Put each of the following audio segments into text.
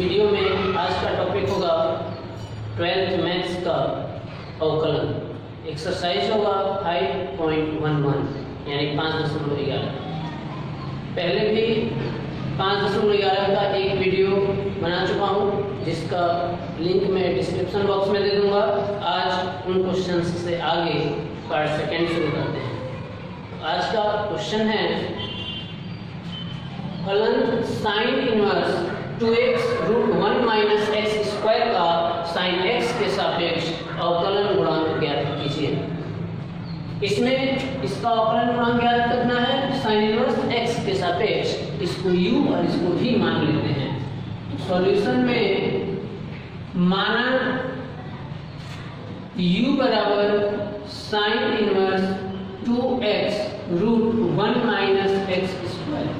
Video में आज का टॉपिक होगा 12th मैथ्स का अवकलन। एक्सरसाइज होगा 5.11 यानी 5.11। पहले भी 5.11 का एक वीडियो बना चुका हूँ जिसका लिंक मैं डिस्क्रिप्शन बॉक्स में दे दूंगा। आज उन क्वेश्चंस से आगे पार्ट सेकेंड शुरू करते हैं। आज का क्वेश्चन है फलन sine inverse 2x root 1 minus x square का साइन x के सापेक्ष अवकलन गुणांक ज्ञात कीजिए। इसमें इसका अवकलन गुणांक ज्ञात करना है साइन इनवर्स x के सापेक्ष। इसको u और इसको v मान लेते हैं। सॉल्यूशन में माना u बराबर sine inverse 2x root 1 minus x square.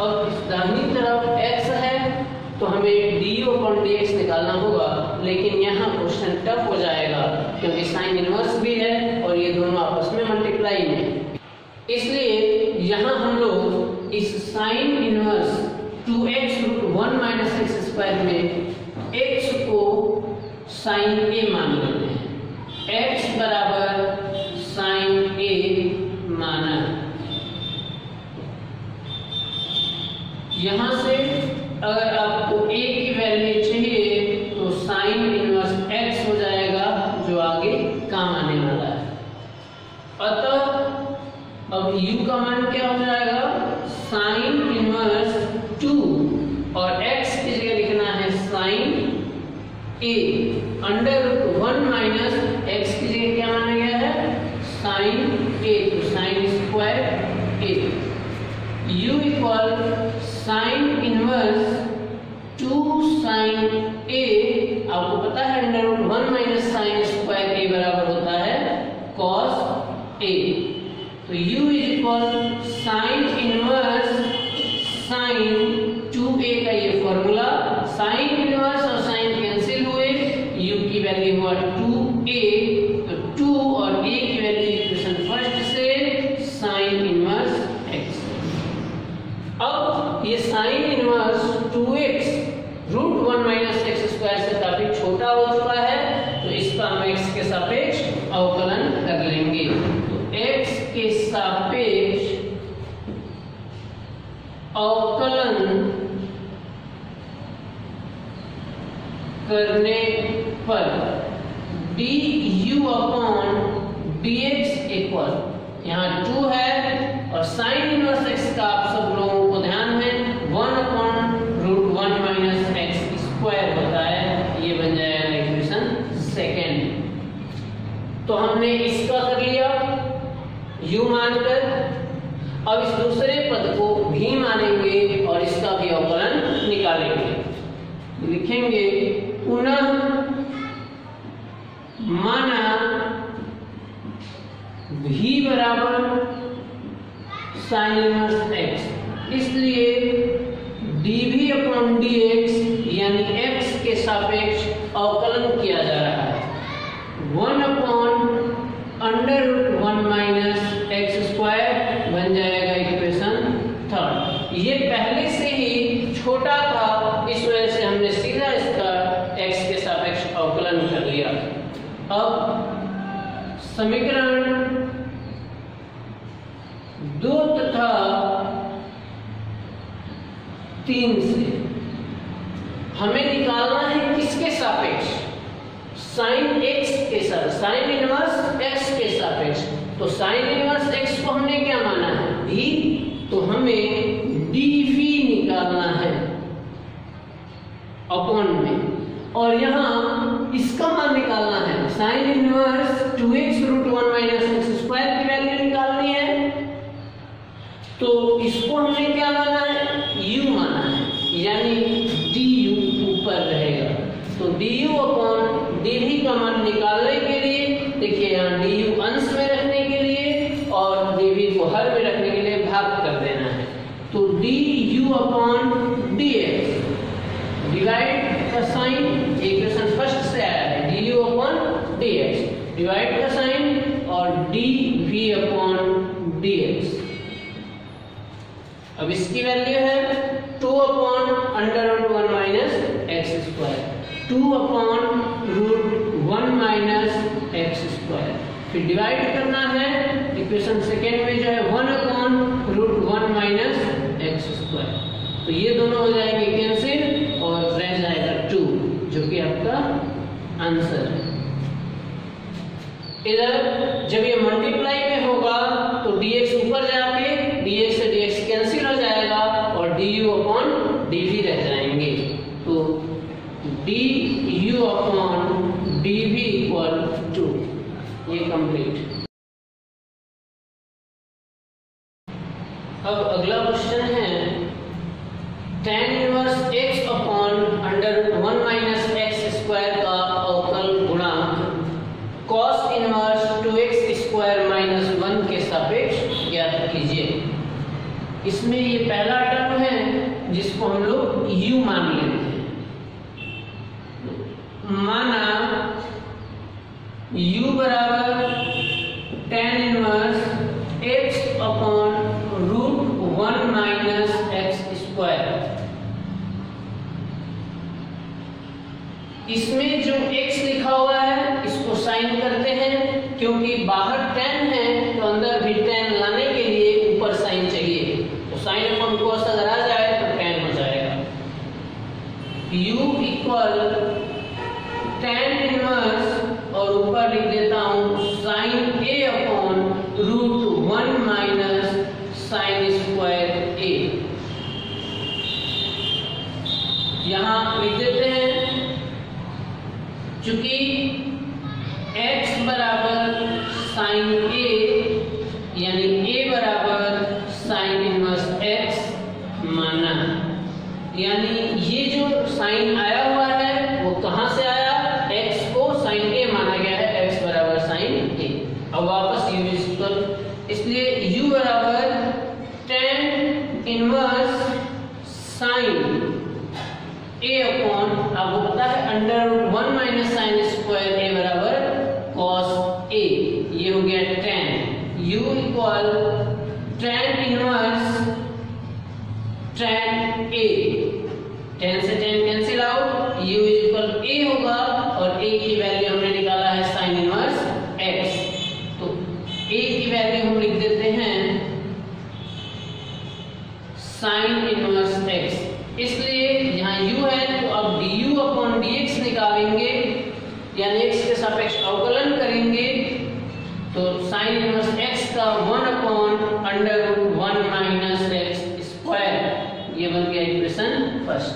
अब इस दाहिनी तरफ x है तो हमें du/dx निकालना होगा, लेकिन यहाँ क्वेश्चन टफ हो जाएगा क्योंकि साइन इनवर्स भी है और ये दोनों आपस में मल्टीप्लाई में। इसलिए यहाँ हम लोग इस sine inverse 2x root 1 minus x square में x को साइन a मान लेते हैं। x बराबर साइन a माना। यहाँ से अगर आपको a की वैल्यू चाहिए तो साइन इनवर्स x हो जाएगा जो आगे काम आने वाला है। अतः अब u का मान क्या हो जाएगा साइन इनवर्स 2 और x की जगह लिखना है sine a under root 1 minus x की जगह क्या माना गया है साइन a, तो sine square a। u equal sine inverse 2 sine a, आपको पता है under root 1 minus sine square a बराबर होता है कॉस a। तो u is equal sine inverse sine 2a का ये फॉर्मूला। साइन इनवर्स और साइन कैंसिल हुए, u की वैल्यू हुआ 2a, तो 2 और a की वैल्यू इक्वेशन फर्स्ट से साइन इनवर्स x। अब ये sine inverse 2x root 1 minus x square से काफी छोटा हो चुका है, तो इसका हम x के सापेक्ष अवकलन कर लेंगे। तो x के सापेक्ष अवकलन करने पर du/dx इक्वल, यहाँ 2 है और साइन इनवर्स x का आप सब लोगों को ध्यान है 1/√1 माइनस एक्स स्क्वायर होता है। ये बन जाएगा इक्वेशन सेकेंड। तो हमने इसका कर लिया u मानकर। अब इस दूसरे पद को भी मानेंगे और इसका भी अवकलन निकालेंगे। लिखेंगे पुनः माना v बराबर साइन इनवर्स x, इसलिए dv/dx यानी x के सापेक्ष अवकलन किया जा रहा है 1/√1 माइनस एक्स स्क्वायर बन जाएगा इक्वेशन थर्ड। ये पहले से ही छोटा था, इस वजह से हमने सीधा इसका x के सापेक्ष अवकलन कर लिया। अब समीकरण 2 तथा 3 से हमें निकालना है किसके सापेक्ष साइन x के साथ, साइन इनवर्स x के सापेक्ष। तो साइन इनवर्स x को हमने क्या माना है v, तो हमें dv निकालना है अपॉन में, और यहाँ इसका मान निकालना है sine inverse 2x root 1 minus x square की वैल्यू निकालनी है। तो इसको हमने क्या माना है u माना है, यानी du ऊपर रहेगा। तो du/dv का मान निकालने के लिए देखिए यहाँ du अंश में रखने के लिए और dv को हर में रखने के लिए भाग कर देना है। तो du/dx डिवाइड का साइन इक्वेशन फर्स्ट से आया है du/dx डिवाइड का साइन और dv/dx। अब इसकी वैल्यू है 2/√1 एक्स स्क्वायर, 2/√1 - एक्स स्क्वायर। फिर डिवाइड करना है, इक्वेशन सेकेंड में जो है 1/√1 - एक्स स्क्वायर। तो ये दोनों हो जाएंगे कैंसिल और रह जाएगा 2, जो कि आपका आंसर है। इधर जब ये मल्टीप्लाई में होगा तो dx ऊपर जाके dx से dx कैंसिल हो जाएगा और du/dv रह जाएंगे। तो du/dv = 2, ये कंप्लीट। अब अगला क्वेश्चन है tan इनवर्स x/√1 - x² का अवकल गुणांक cos इनवर्स 2x² - 1 के सापेक्ष ज्ञात कीजिए। इसमें ये पहला टर्म है जिसको हम लोग u मान लेते हैं। माना u बराबर tan इनवर्स x/√1 - x²। इसमें जो x लिखा हुआ है इसको साइन करते हैं, क्योंकि बाहर tan है तो अंदर भी tan लाने के लिए ऊपर साइन चाहिए। तो साइन अपन cos अगर आ जाए तो tan हो जाएगा। u = tan इनवर्स और ऊपर लिख देता हूं sin a/√1 - sin² a। यहां लिख देते हैं चूंकि x बराबर sin a यानी a बराबर sin इनवर्स x माना, यानी ये जो साइन आया हुआ है वो कहां से आया, x को sin a माना गया है, x बराबर sin a। अब वापस u इक्वल, इसलिए u बराबर tan इनवर्स sin a/, आपको पता है √1 - sin² a बराबर cos a। ये हो गया tan। u = tan inverse tan a, tan से tan cancel out, u = a होगा और a की वैल्यू हमने निकाला है sin इनवर्स x। तो a की वैल्यू हम लिख देते हैं sin इनवर्स x। इसलिए यहाँ u है तो अब du/dx निकालेंगे, यानी x के सापेक्ष अवकलन करेंगे। तो sin इनवर्स x का 1/√1 - x², ये बन गया इक्वेशन फर्स्ट।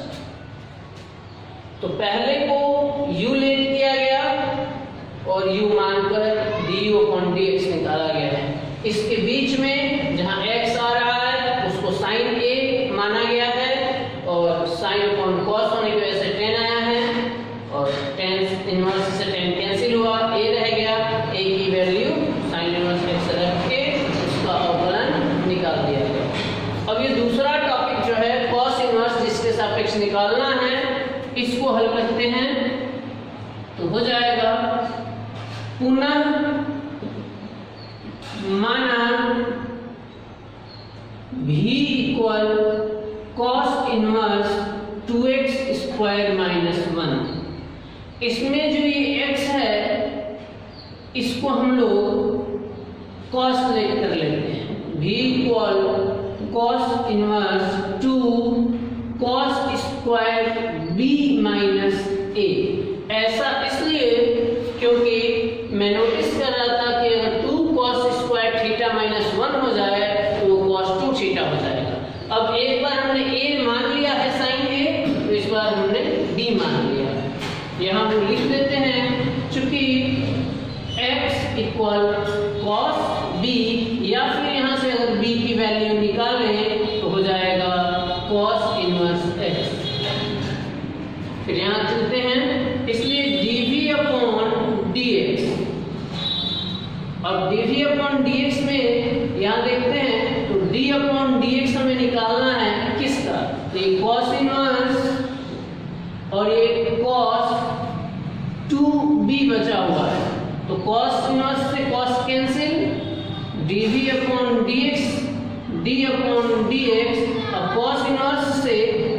तो पहले को u ले लिया गया और u मानकर du/dx निकाला गया है। इसके बीच में जहां x आ रहा है उसको sin a माना गया है और sin/cos होने की वजह से tan आया है और tan इनवर्स से tan कैंसिल हुआ, a रह गया, a की वैल्यू sin इनवर्स x रख के उसका अवकलन निकाल दिया गया। अब ये दूसरा टॉपिक जो है cos इनवर्स जिसके सापेक्ष निकालना है, इसको हल करते हैं। तो हो जाएगा पुनः माना v = cos इनवर्स 2x² - 1। इसमें जो ये x है इसको हम लोग cos लेकर लेते हैं। v = cos inverse 2 cos² b - a। ऐसा इसलिए क्योंकि मैं नोटिस कर रहा था कि अगर 2 cos² थीटा - 1 हो जाए तो वो cos 2 थीटा हो जाएगा। अब एक बार हमने a मान लिया है sin a, तो इस बार हमने b मान लिया है। यहाँ हम लिख देते हैं चूंकि x = cos b, या फिर यहाँ से अगर b की वैल्यू निकालें तो हो जाएगा cos इनवर्स x। फिर यहाँ चलते हैं, इसलिए dv/dx। अब dv/dx में यहाँ देखते हैं तो d/dx हमें निकालना है किसका, तो ये cos इनवर्स और ये cos 2b बचा हुआ है। तो cos इनवर्स से cos कैंसिल, dv/dx d/dx। अब cos इनवर्स से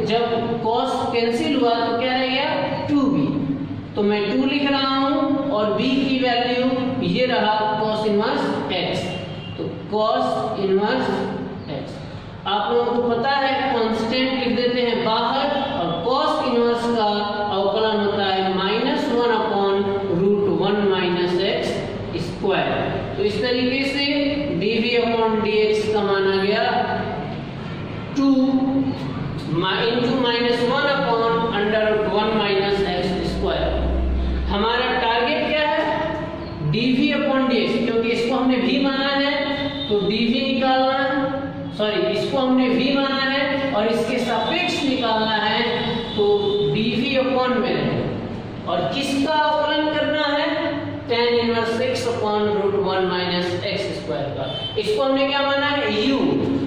जब cos कैंसिल हुआ तो क्या रह गया, तो मैं 2 लिख रहा हूं और b की वैल्यू ये रहा cos इनवर्स x, तो cos इनवर्स x। आप लोगों को पता है कांस्टेंट लिख देते हैं बाहर, और cos इनवर्स का अवकलन होता है -1/√1 - x स्क्वायर। तो इस तरीके से dv/dx का माना गया 2 × -1/√1 - x स्क्वायर। हमारा टारगेट क्या है? dv/dx, क्योंकि इसको हमने v माना है तो dv निकालना है, सॉरी इसको हमने v माना है और इसके सापेक्ष निकालना है, तो dv/में और किसका अवकलन करना है? tan inverse x/√1 - x square का। इसको हमने क्या माना है? u,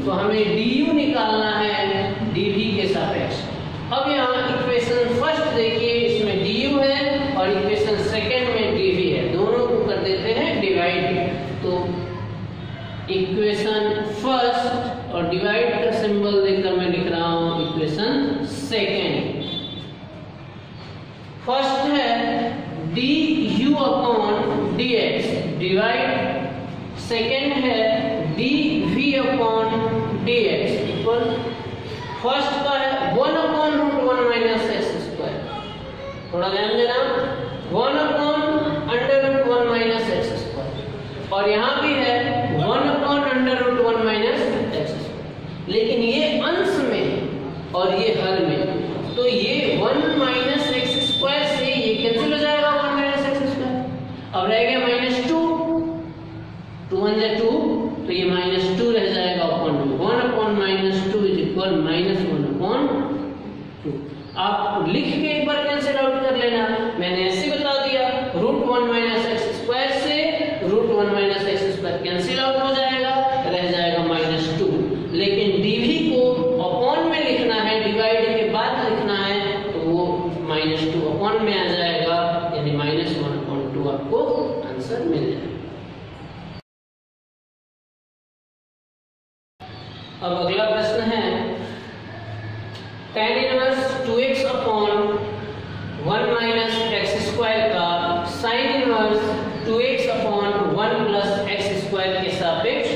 तो हमें du निकालना है dv के सापेक्ष। अब यहाँ इक्वेशन फर्स्ट देखिए, इसमें du है और इक्वेशन सेकंड में dv है, दोनों को कर देते हैं डिवाइड। तो इक्वेशन फर्स्ट और डिवाइड का सिंबल देकर मैं लिख रहा हूं इक्वेशन सेकंड। फर्स्ट है du/dx डिवाइड, सेकंड है dv/dx इक्वल, फर्स्ट का है 1/√1 - x स्क्वायर, थोड़ा ध्यान देना, 1/√1 - x स्क्वायर, और यहाँ भी है 1/√1 - x स्क्वायर, लेकिन ये अंश में और ये हर में, तो ये 1 - x स्क्वायर से ये कैंसिल हो जाएगा, 1 - x स्क्वायर। अब रह गया -2, 2 1 2, तो ये -2 रह जाएगा अपॉन 2, 1/-2 = -1/2। आप लिख के एक बार कैंसिल आउट कर लेना, मैंने ऐसे बता दिया, √1 - x स्क्वायर से √1 - x स्क्वायर कैंसिल आउट हो जाएगा, रह जाएगा -2। लेकिन dv को अपॉन में लिखना है, डिवाइड के बाद लिखना है, तो वो -2 अपॉन में आ जाएगा, यानी -1/2 आपको आंसर मिल जाएगा। अब अगला प्रश्न है tan inverse 2x/1 - x square का sin inverse 2x/1 + x square के सापेक्ष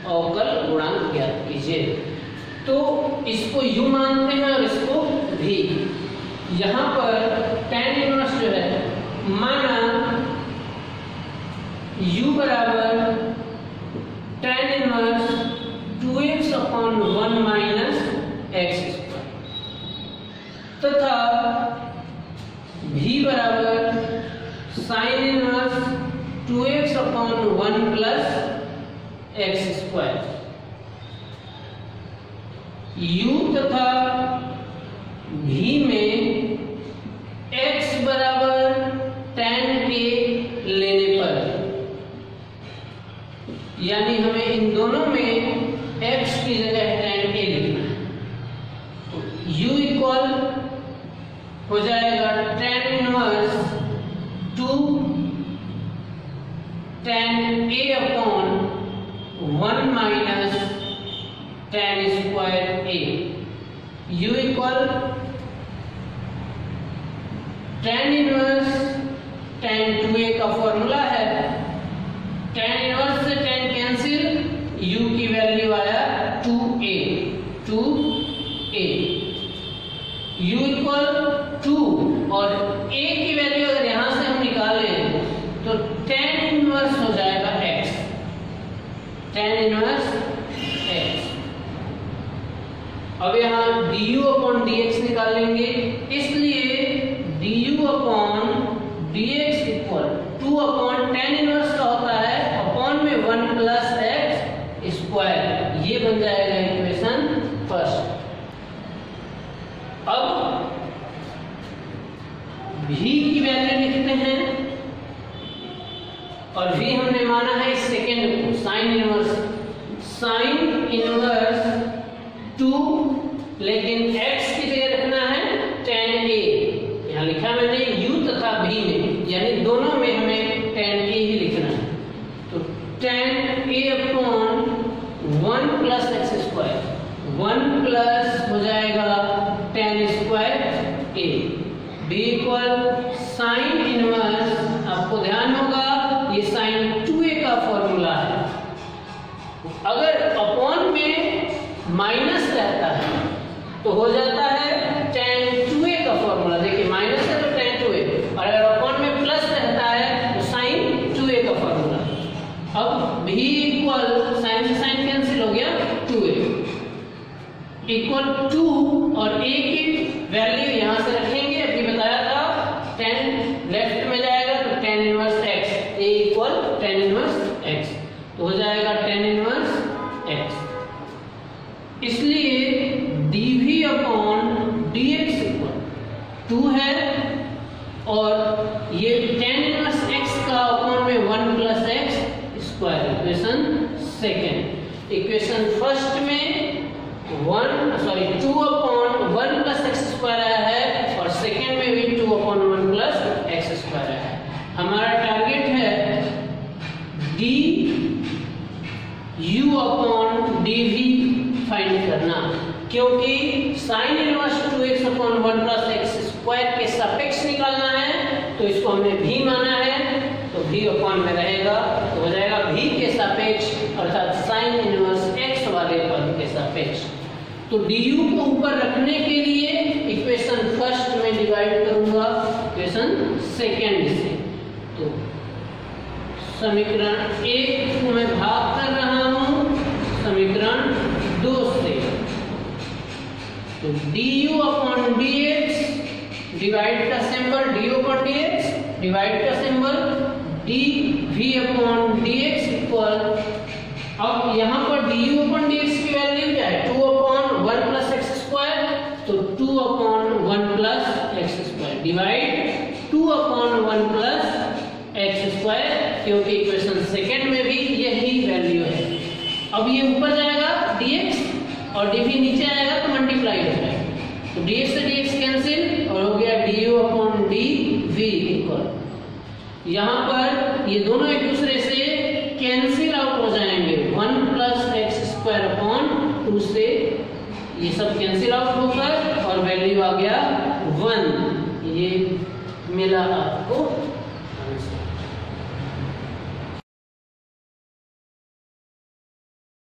अवकल गुणांक ज्ञात कीजिए। तो इसको u मानते हैं और इसको v। यहाँ पर tan इनवर्स जो है, माना u बराबर tan inverse 2x/1 - x square, तथा v बराबर sin inverse 2x/1 + x square. u तथा v में x बराबर tan a लेने पर, यानी हमें इन दोनों में x की जगह tan a लिखना है, तो u इक्वल हो जाएगा tan inverse 2 tan a/1 - tan square a, u equal tan inverse tan 2a का फॉर्मूला है, tan इनवर्स से tan कैंसिल, u की वैल्यू आया 2a, u इक्वल 2, और a की वैल्यू अगर यहां से हम निकालें तो tan इनवर्स हो जाएगा x, tan इनवर्स x। अब यहाँ du/dx निकालेंगे, इसलिए du/dx इक्वल 2/tan इनवर्स का होता है अपॉन में 1 + x स्क्वायर, ये बन जाएगा इक्वेशन फर्स्ट। अब v की वैल्यू लिखते हैं, और v हमने माना है सेकंड को, sin इनवर्स 2, लेकिन x की जगह रखना है tan a, यहाँ लिखा मैंने u तथा v में, यानी दोनों में हमें tan a ही लिखना है, तो tan a/1 + x square, 1 plus हो जाएगा tan square a, b equal sine inverse, आपको ध्यान होगा ये साइन 2a का फॉर्मूला है। अगर अपॉन में माइनस रहता है तो हो जाता है tan 2a का फॉर्मूला। देखिए माइनस है तो tan 2a, और अगर अपॉन में प्लस रहता है तो sin 2a का फॉर्मूला। अब v इक्वल साइन से साइन कैंसिल हो गया, 2a इक्वल 2 और a की वैल्यू यहां से रखेंगे, अभी बताया था tan लेफ्ट में जाएगा तो tan inverse x, a equal tan inverse x, तो हो जाएगा tan इनवर्स x। इसलिए dv अपॉन dx इक्वल 2 है, और ये tan इनवर्स x का अपॉन में 1 plus x square, equation second. Equation first में 2 अपॉन 1 प्लस x स्क्वायर आया है, और सेकेंड में भी 2 अपॉन 1 प्लस x स्क्वायर आया है। हमारा टारगेट है du अपॉन dv फाइंड करना, क्योंकि sign inverse 2x upon 1 plus x square के सापेक्ष निकालना है, तो इसको हमने v माना है, तो v अपॉन में रहेगा, तो हो जाएगा v के सापेक्ष, अर्थात साइन इनवर्स x वाले पद के सापेक्ष। तो du को ऊपर रखने के लिए इक्वेशन फर्स्ट में डिवाइड करूंगा इक्वेशन सेकेंड से, तो समीकरण 1 को मैं भाग कर रहा हूं समीकरण 2 से, तो du अपॉन dx, डिवाइड का symbol du upon dx, divide का symbol dv upon dx equal, अब यहाँ पर du अपॉन dx की वैल्यू क्या है, 2 अपॉन 1 प्लस x स्क्वायर, तो 2 upon 1 plus x square divide 2 upon 1 plus x square, क्योंकि इक्वेशन सेकेंड में भी यही वैल्यू है। अब ये ऊपर जाएगा dx और dv नीचे आएगा तो मल्टीप्लाई हो जाएगा, तो dx से dx कैंसिल और हो गया du अपॉन dv इक्वल, यहाँ पर ये दोनों एक दूसरे से कैंसिल आउट हो जाएंगे, 1 प्लस x स्क्वायर अपॉन 2 से ये सब कैंसिल आउट होकर और वैल्यू आ गया 1, ये मिला आपको